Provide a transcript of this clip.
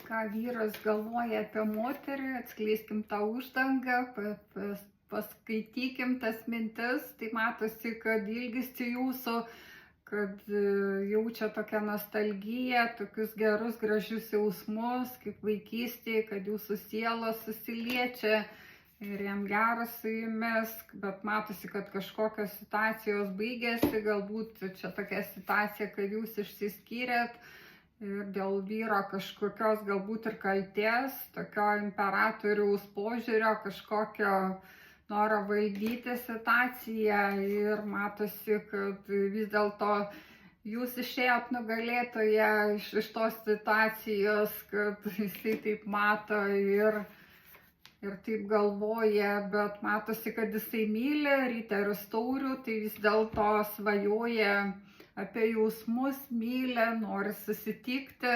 ką vyras galvoja apie moterį, atskleiskim tą uždangą, paskaitykim tas mintis, tai matosi, kad ilgisi jūsų, kad jaučia tokią nostalgiją, tokius gerus, gražius jausmus, kaip vaikystėje, kad jūsų sielos susiliečia ir jam geras su jumis, bet matosi, kad kažkokios situacijos baigėsi, galbūt čia tokia situacija, kad jūs išsiskyrėt, ir dėl vyro kažkokios galbūt ir kaltės, tokio imperatoriaus požiūrio, kažkokio noro valdyti situaciją ir matosi, kad vis dėlto jūs išėjot nugalėtoje iš tos situacijos, kad jisai taip mato ir taip galvoja, bet matosi, kad jisai myli riterius taurių, tai vis dėlto svajoja apie jausmus, myli, nori susitikti,